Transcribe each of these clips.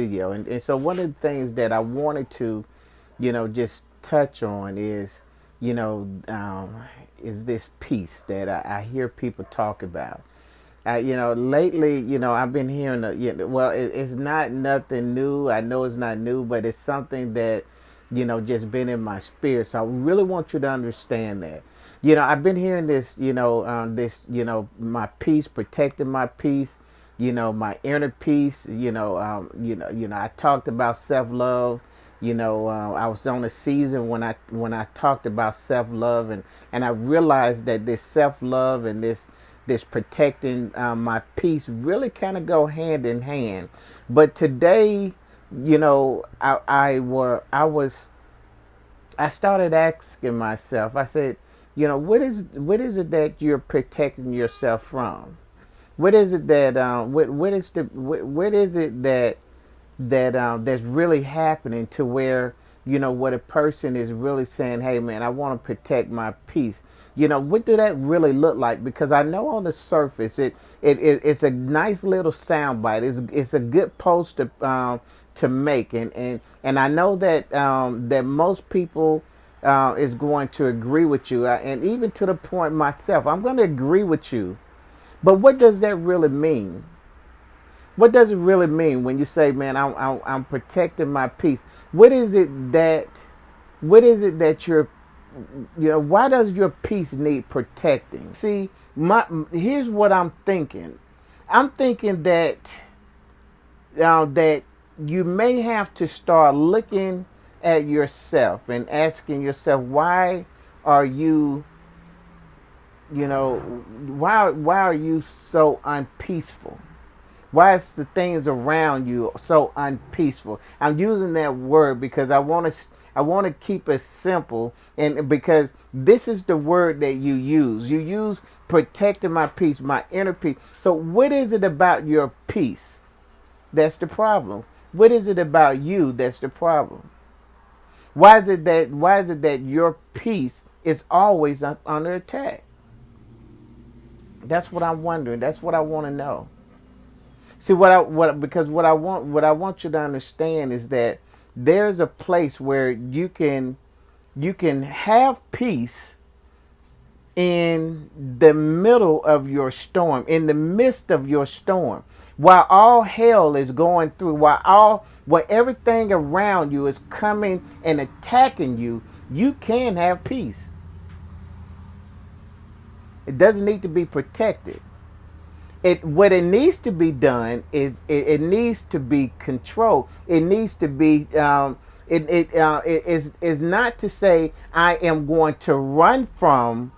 video. And so one of the things that I wanted to, just touch on you know, is this piece that I hear people talk about. Lately, I've been hearing, well, it's not nothing new. I know it's not new, but it's something that, just been in my spirit. So I really want you to understand that. I've been hearing this, my peace, protecting my peace, my inner peace. I talked about self love. I was on a season when I talked about self love, and I realized that this self love and this protecting my peace really kind of go hand in hand. But today, I started asking myself. I said, what is it that you're protecting yourself from? What is it that what is it that's really happening to where what a person is really saying, hey man, I want to protect my peace. What do that really look like? Because I know on the surface it's a nice little sound bite. It's a good post to make, and I know that that most people is going to agree with you, and even to the point myself, I'm going to agree with you. But what does that really mean? What does it really mean when you say, "Man, I'm protecting my peace"? What is it that you're, why does your peace need protecting? See, here's what I'm thinking. I'm thinking that you may have to start looking at yourself and asking yourself, why are you, why are you so unpeaceful? Why is the things around you so unpeaceful? I'm using that word because I want to keep it simple, and because this is the word that you use. You use protecting my peace, my inner peace. So what is it about your peace that's the problem? What is it about you that's the problem? Why is it that your peace is always under attack? That's what I'm wondering. That's what I want to know. See what I want you to understand is that there's a place where you can have peace in the middle of your storm, in the midst of your storm, while all hell is going through, while everything around you is coming and attacking you. You can have peace. It doesn't need to be protected. What it needs to be done is it needs to be controlled. It needs to be it is not to say I am going to run from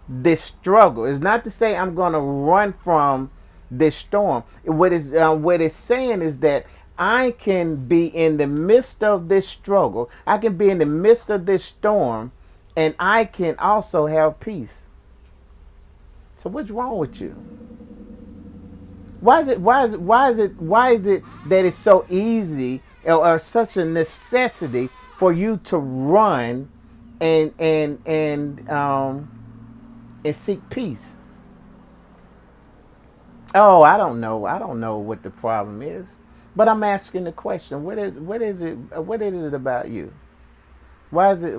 this struggle. It's not to say I'm going to run from this storm. What it's saying is that I can be in the midst of this struggle. I can be in the midst of this storm, and I can also have peace. So what's wrong with you? Why is it that it's so easy, or such a necessity for you to run and seek peace? Oh, I don't know. I don't know what the problem is, but I'm asking the question. What is it about you? Why is it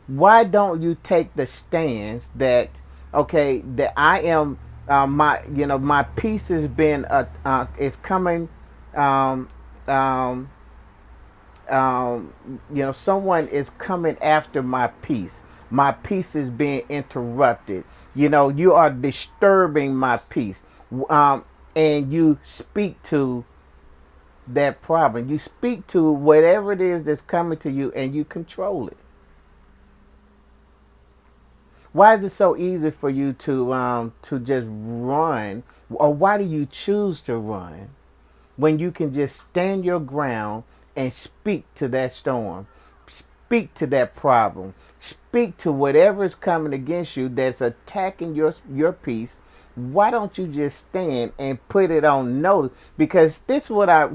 why don't you take the stance that, okay, that I am, my peace has been is coming, um, um, someone is coming after my peace. My peace is being interrupted. You are disturbing my peace. Um, and you speak to that problem. You speak to whatever it is that's coming to you, and you control it. Why is it so easy for you to just run, or why do you choose to run when you can just stand your ground and speak to that storm, speak to that problem, speak to whatever is coming against you that's attacking your peace? Why don't you just stand and put it on notice? Because this is what I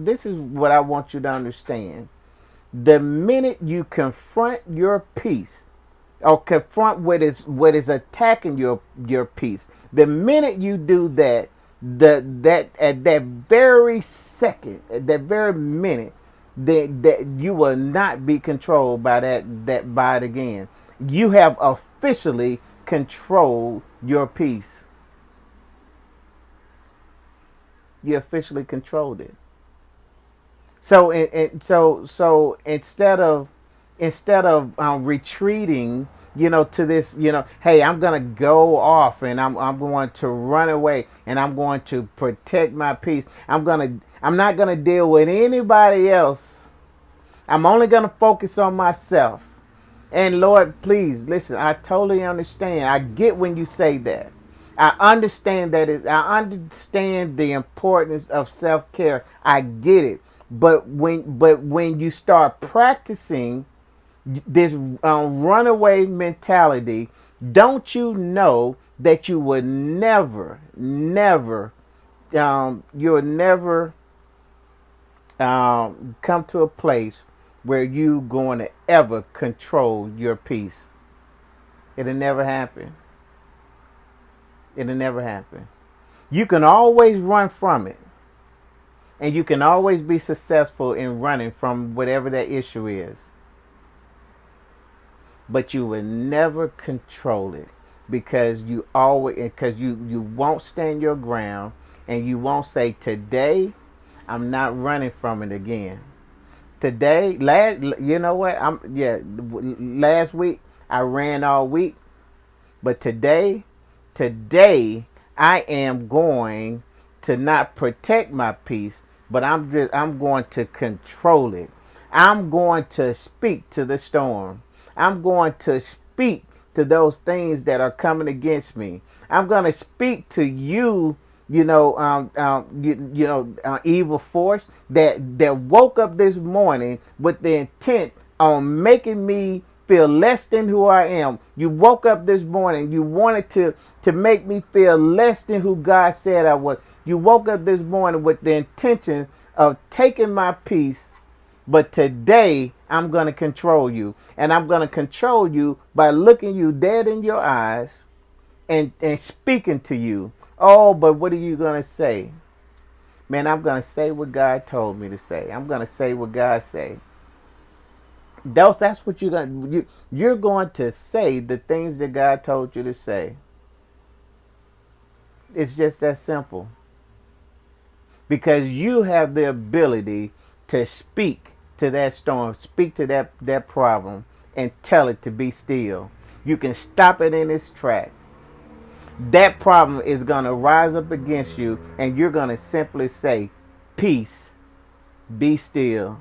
want you to understand. The minute you confront your peace, or confront what is attacking your peace, the minute you do that, that at that very second, at that very minute, that you will not be controlled by that by it again. You have officially controlled your peace. You officially controlled it. So so instead of retreating, to this, hey, I'm gonna go off and I'm going to run away and I'm going to protect my peace. I'm not gonna deal with anybody else. I'm only gonna focus on myself. And Lord, please listen. I totally understand. I get when you say that. I understand that. I understand the importance of self care. I get it. But when you start practicing this runaway mentality, don't you know that you would never, never, you'll never come to a place where you going to ever control your peace. It'll never happen. It'll never happen. You can always run from it. And you can always be successful in running from whatever that issue is. But you will never control it because you won't stand your ground and you won't say, today I'm not running from it again. Today, you know what? Last week I ran all week, but today I am going to not protect my peace, but I'm going to control it. I'm going to speak to the storm. I'm going to speak to those things that are coming against me. I'm going to speak to you, evil force that woke up this morning with the intent on making me feel less than who I am. You woke up this morning, you wanted to make me feel less than who God said I was. You woke up this morning with the intention of taking my peace, but today I'm going to control you. And I'm going to control you by looking you dead in your eyes and speaking to you. Oh, but what are you going to say? Man, I'm going to say what God told me to say. I'm going to say what God said. That's what you're going to say the things that God told you to say. It's just that simple. Because you have the ability to speak to that storm, speak to that problem, and tell it to be still. You can stop it in its track. That problem is going to rise up against you, and you're going to simply say, peace, be still.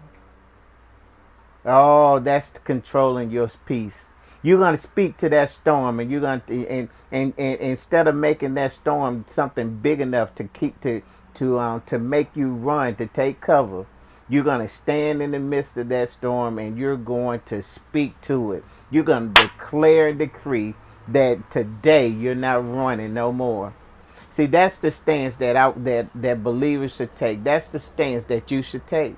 Oh, that's controlling your peace. You're going to speak to that storm, and you're going to, and instead of making that storm something big enough to to make you run, to take cover, you're going to stand in the midst of that storm, and you're going to speak to it. You're going to declare and decree that today you're not running no more. See, that's the stance that believers should take. That's the stance that you should take.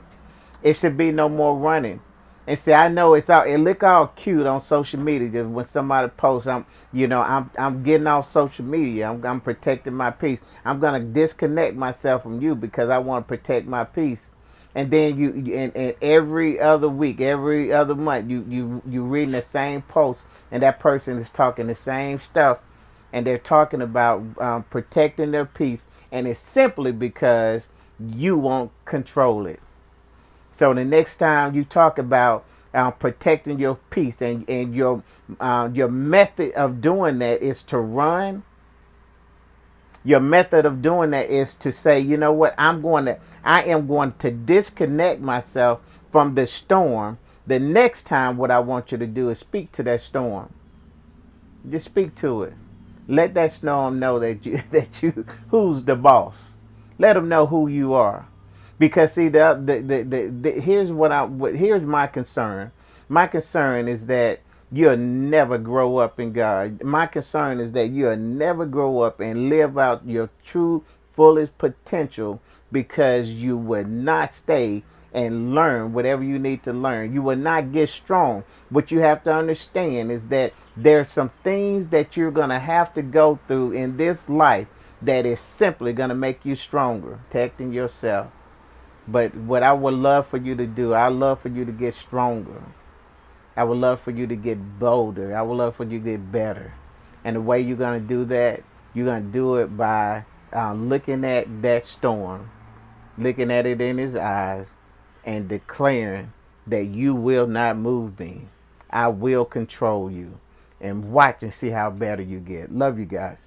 It should be no more running. And see, I know it look all cute on social media. Just when somebody posts, I'm getting off social media. I'm protecting my peace. I'm gonna disconnect myself from you because I want to protect my peace. And then and every other week, every other month, you reading the same post, and that person is talking the same stuff, and they're talking about protecting their peace, and it's simply because you won't control it. So the next time you talk about protecting your peace, and your method of doing that is to run. Your method of doing that is to say, you know what, I am going to disconnect myself from the storm. The next time, what I want you to do is speak to that storm. Just speak to it. Let that storm know that you who's the boss. Let them know who you are. Because see, here's my concern. My concern is that you'll never grow up in God. My concern is that you'll never grow up and live out your true fullest potential because you would not stay and learn whatever you need to learn. You will not get strong. What you have to understand is that there's some things that you're going to have to go through in this life that is simply going to make you stronger, protecting yourself. But what I would love for you to do, I love for you to get stronger. I would love for you to get bolder. I would love for you to get better. And the way you're going to do that, you're going to do it by looking at that storm, looking at it in his eyes, and declaring that you will not move me. I will control you. And watch and see how better you get. Love you guys.